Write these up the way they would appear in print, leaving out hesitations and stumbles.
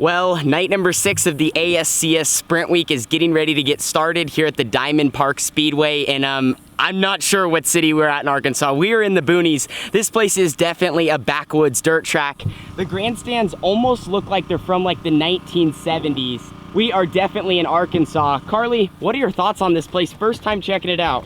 Well, night number 6 of the ASCS Sprint Week is getting ready to get started here at the Diamond Park Speedway, and I'm not sure what city we're at in Arkansas. We are in the boonies. This place is definitely a backwoods dirt track. The grandstands almost look like they're from like the 1970s. We are definitely in Arkansas. Carly, what are your thoughts on this place? First time checking it out.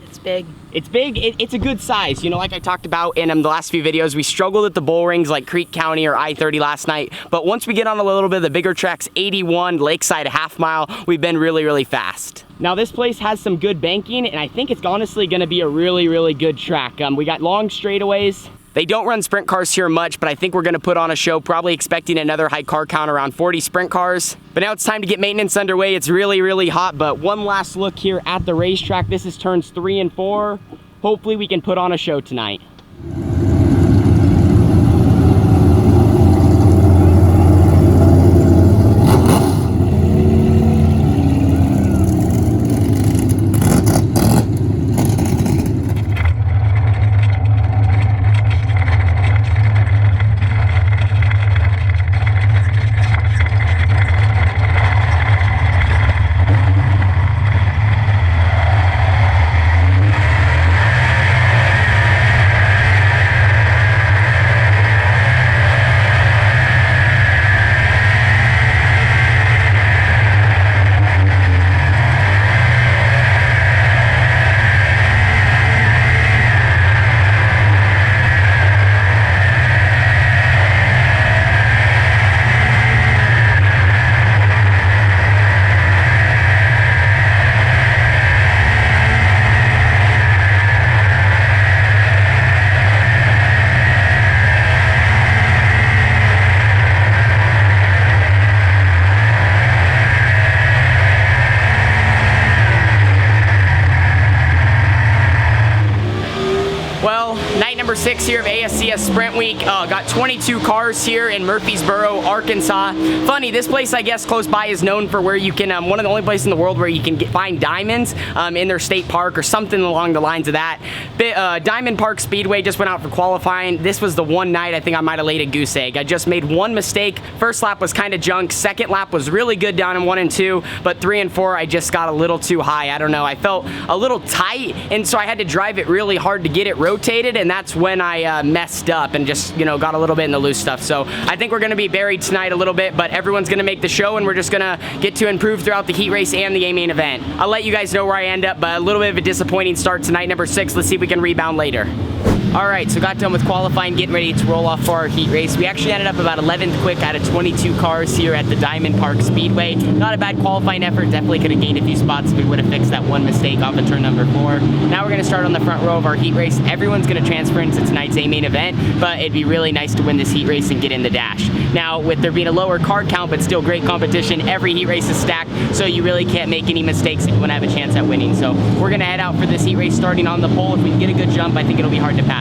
It's big. It's big. It's a good size. You know, like I talked about in the last few videos, we struggled at the bull rings like Creek County or I30 last night. But once we get on a little bit of the bigger tracks, 81, Lakeside a half mile, we've been really, really fast. Now this place has some good banking, and I think it's honestly going to be a really, really good track. We got long straightaways. They don't run sprint cars here much, but I think we're going to put on a show, probably expecting another high car count, around 40 sprint cars. But now it's time to get maintenance underway. It's really, really hot, but one last look here at the racetrack. This is turns 3 and 4. Hopefully we can put on a show tonight. Number 6 here of ASCS Sprint Week. Got 22 cars here in Murfreesboro, Arkansas. Funny, this place, I guess, close by is known for where you can, one of the only places in the world where you can find diamonds in their state park or something along the lines of that. Diamond Park Speedway just went out for qualifying. This was the one night I think I might have laid a goose egg. I just made one mistake. First lap was kind of junk. Second lap was really good down in 1 and 2, but 3 and 4 I just got a little too high. I don't know. I felt a little tight, and so I had to drive it really hard to get it rotated, and that's when I messed up and just, you know, got a little bit in the loose stuff. So I think we're going to be buried tonight a little bit, but everyone's going to make the show, and we're just going to get to improve throughout the heat race and the main event. I'll let you guys know where I end up, but a little bit of a disappointing start tonight, number 6. Let's see if we can rebound later. Alright, so got done with qualifying, getting ready to roll off for our heat race. We actually ended up about 11th quick out of 22 cars here at the Diamond Park Speedway. Not a bad qualifying effort, definitely could have gained a few spots if we would have fixed that one mistake off of turn number 4. Now we're going to start on the front row of our heat race. Everyone's going to transfer into tonight's main event, but it'd be really nice to win this heat race and get in the dash. Now, with there being a lower car count, but still great competition, every heat race is stacked, so you really can't make any mistakes if you want to have a chance at winning. So we're going to head out for this heat race starting on the pole. If we can get a good jump, I think it'll be hard to pass us.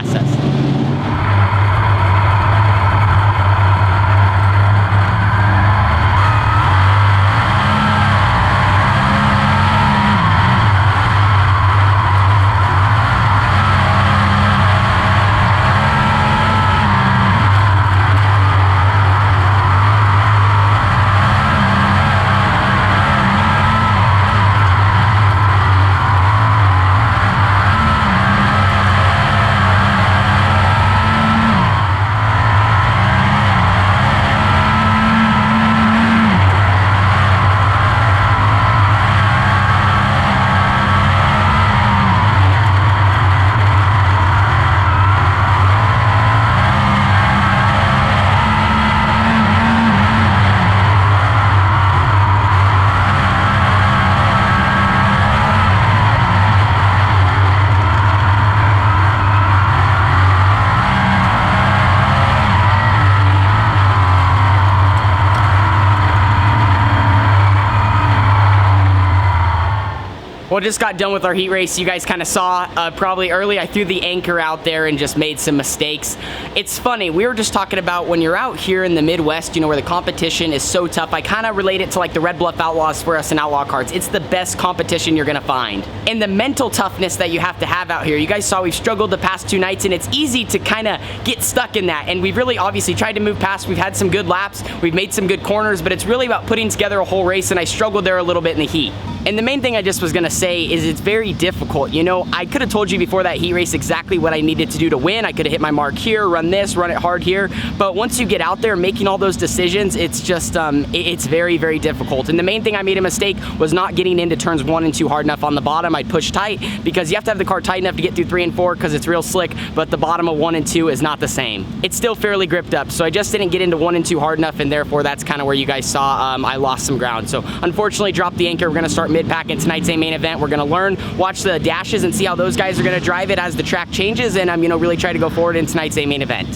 Well, just got done with our heat race. You guys kind of saw probably early. I threw the anchor out there and just made some mistakes. It's funny. We were just talking about when you're out here in the Midwest, you know, where the competition is so tough. I kind of relate it to like the Red Bluff Outlaws for us in Outlaw Karts. It's the best competition you're gonna find. And the mental toughness that you have to have out here. You guys saw we've struggled the past 2 nights, and it's easy to kind of get stuck in that. And we've really obviously tried to move past. We've had some good laps. We've made some good corners, but it's really about putting together a whole race, and I struggled there a little bit in the heat. And the main thing I just was gonna say is it's very difficult. You know, I could have told you before that heat race exactly what I needed to do to win. I could have hit my mark here, run this, run it hard here. But once you get out there making all those decisions, it's just, it's very, very difficult. And the main thing I made a mistake was not getting into turns 1 and 2 hard enough on the bottom. I'd push tight because you have to have the car tight enough to get through 3 and 4 because it's real slick, but the bottom of 1 and 2 is not the same. It's still fairly gripped up. So I just didn't get into 1 and 2 hard enough, and therefore that's kind of where you guys saw I lost some ground. So unfortunately dropped the anchor. We're gonna start mid-pack in tonight's main event. We're gonna learn, watch the dashes and see how those guys are gonna drive it as the track changes, and I'm really try to go forward in tonight's main event.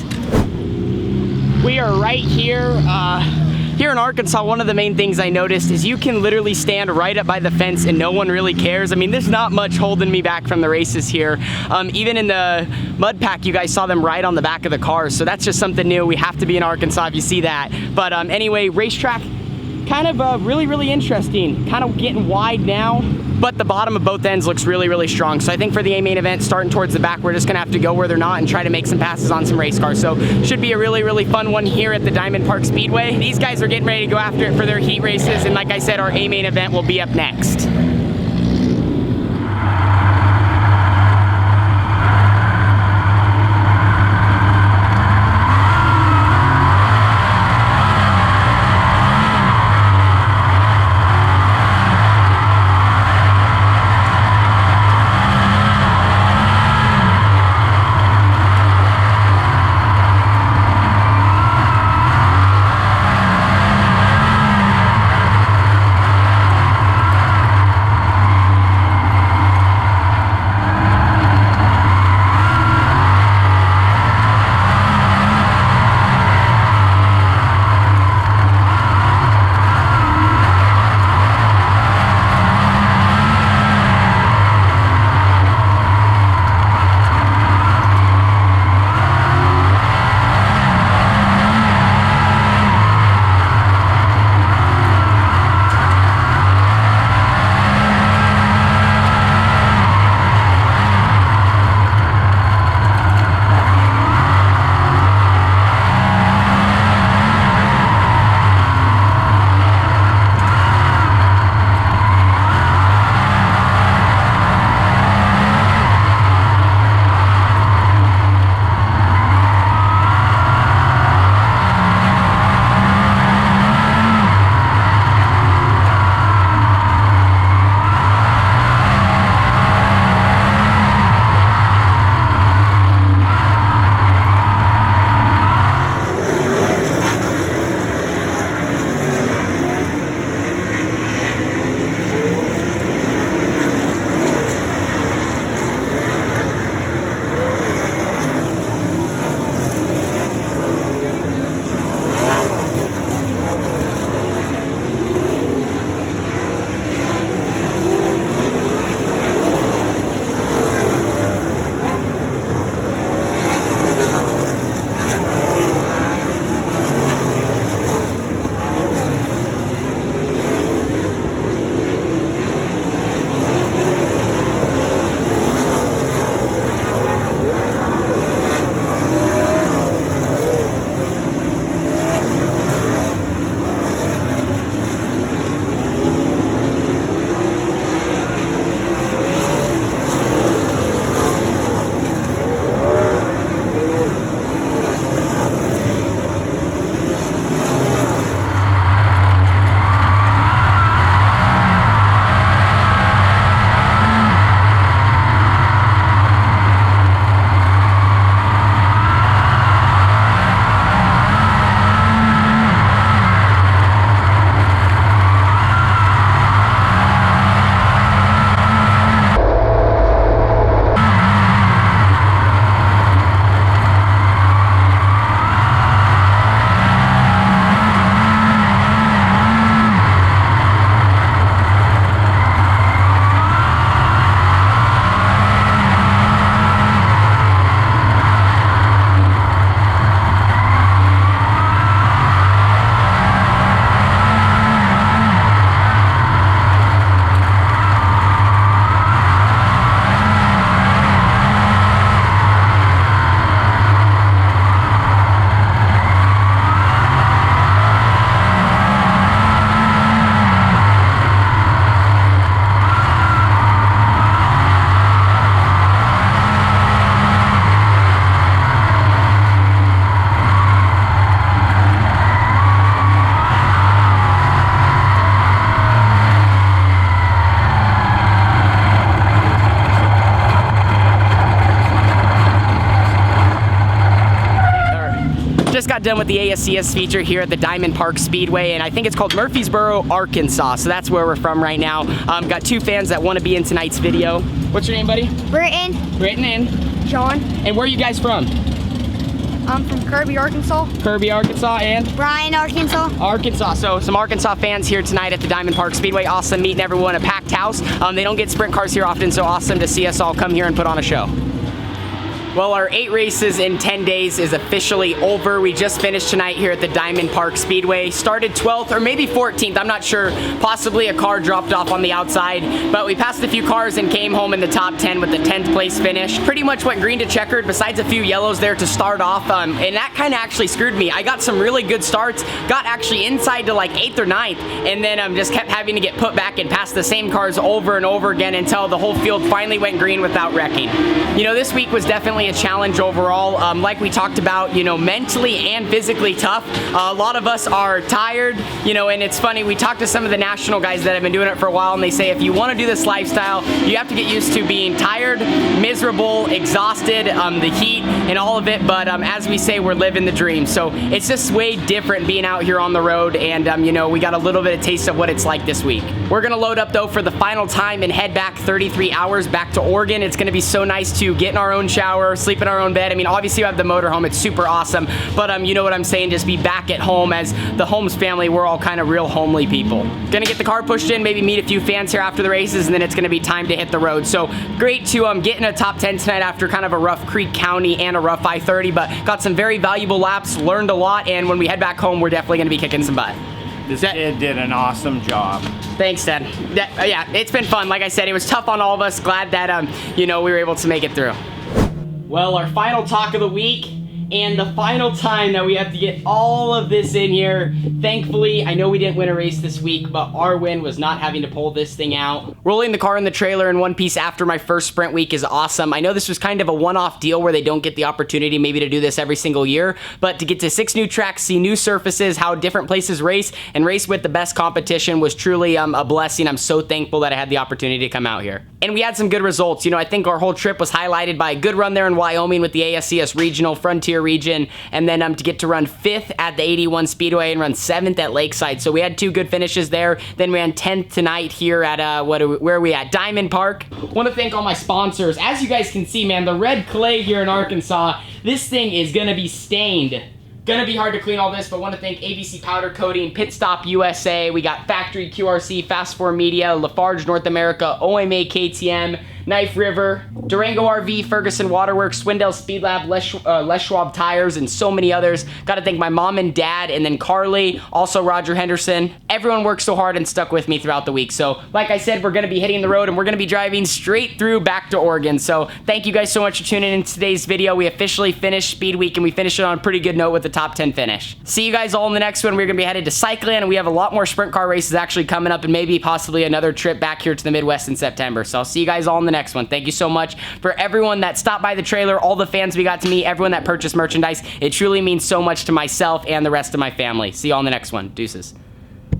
We are right here. Here in Arkansas, one of the main things I noticed is you can literally stand right up by the fence and no one really cares. I mean, there's not much holding me back from the races here. Even in the mud pack, you guys saw them right on the back of the cars. So that's just something new. We have to be in Arkansas if you see that. But anyway, racetrack, kind of really, really interesting. Kind of getting wide now, but the bottom of both ends looks really, really strong. So I think for the main event, starting towards the back, we're just gonna have to go where they're not and try to make some passes on some race cars. So should be a really, really fun one here at the Diamond Park Speedway. These guys are getting ready to go after it for their heat races. And like I said, our main event will be up next. done with the ASCS feature here at the Diamond Park Speedway, and I think it's called Murfreesboro, Arkansas. So that's where we're from right now. Got two fans that want to be in tonight's video. What's your name, buddy? Britton. Britton and? John. And where are you guys from? I'm from Kirby, Arkansas. Kirby, Arkansas, and? Bryan, Arkansas. Arkansas. So some Arkansas fans here tonight at the Diamond Park Speedway. Awesome meeting everyone, a packed house. They don't get sprint cars here often, so awesome to see us all come here and put on a show. Well, our 8 races in 10 days is officially over. We just finished tonight here at the Diamond Park Speedway. Started 12th or maybe 14th, I'm not sure. Possibly a car dropped off on the outside, but we passed a few cars and came home in the top 10 with the 10th place finish. Pretty much went green to checkered besides a few yellows there to start off, and that kind of actually screwed me. I got some really good starts, got actually inside to like 8th or 9th, and then just kept having to get put back and pass the same cars over and over again until the whole field finally went green without wrecking. You know, this week was definitely a challenge overall. Like we talked about, you know, mentally and physically tough. A lot of us are tired, you know, and it's funny, we talked to some of the national guys that have been doing it for a while, and they say if you want to do this lifestyle, you have to get used to being tired, miserable, exhausted, the heat and all of it, but as we say, we're living the dream. So it's just way different being out here on the road, and you know, we got a little bit of taste of what it's like this week. We're gonna load up though for the final time and head back 33 hours back to Oregon. It's gonna be so nice to get in our own shower, sleep in our own bed. I mean, obviously you have the motorhome, it's super awesome, but you know what I'm saying, just be back at home. As the Holmes family, we're all kind of real homely people. Gonna get the car pushed in, maybe meet a few fans here after the races, and then it's gonna be time to hit the road. So great to get in a top 10 tonight after kind of a rough Creek County and a rough I30, but got some very valuable laps, learned a lot, and when we head back home, we're definitely gonna be kicking some butt. This kid did an awesome job. Thanks, Dad. Yeah, it's been fun. Like I said, it was tough on all of us. Glad that, you know, we were able to make it through. Well, our final talk of the week, and the final time that we have to get all of this in here. Thankfully, I know we didn't win a race this week, but our win was not having to pull this thing out. Rolling the car in the trailer in one piece after my first sprint week is awesome. I know this was kind of a one-off deal where they don't get the opportunity maybe to do this every single year, but to get to 6 new tracks, see new surfaces, how different places race, and race with the best competition was truly a blessing. I'm so thankful that I had the opportunity to come out here. And we had some good results. You know, I think our whole trip was highlighted by a good run there in Wyoming with the ASCS Regional, Frontier Region, and then to get to run 5th at the 81 Speedway and run 7th at Lakeside. So we had 2 good finishes there. Then we ran 10th tonight here at, where are we at? Diamond Park. Want to thank all my sponsors. As you guys can see, man, the red clay here in Arkansas, this thing is going to be stained. Gonna be hard to clean all this, but want to thank ABC Powder Coating, Pit Stop USA, we got Factory QRC, Fast 4 Media, Lafarge North America, OMA KTM, Knife River, Durango RV, Ferguson Waterworks, Swindell Speed Lab, Les Schwab Tires, and so many others. Gotta thank my mom and dad, and then Carly, also Roger Henderson. Everyone worked so hard and stuck with me throughout the week. So, like I said, we're gonna be hitting the road, and we're gonna be driving straight through back to Oregon. So, thank you guys so much for tuning in today's video. We officially finished Speed Week, and we finished it on a pretty good note with the top 10 finish. See you guys all in the next one. We're gonna be headed to Cycling, and we have a lot more sprint car races actually coming up, and maybe possibly another trip back here to the Midwest in September. So, I'll see you guys all in the next one. Thank you so much for everyone that stopped by the trailer, all the fans we got to meet, everyone that purchased merchandise. It truly means so much to myself and the rest of my family. See you all in the next one. Deuces.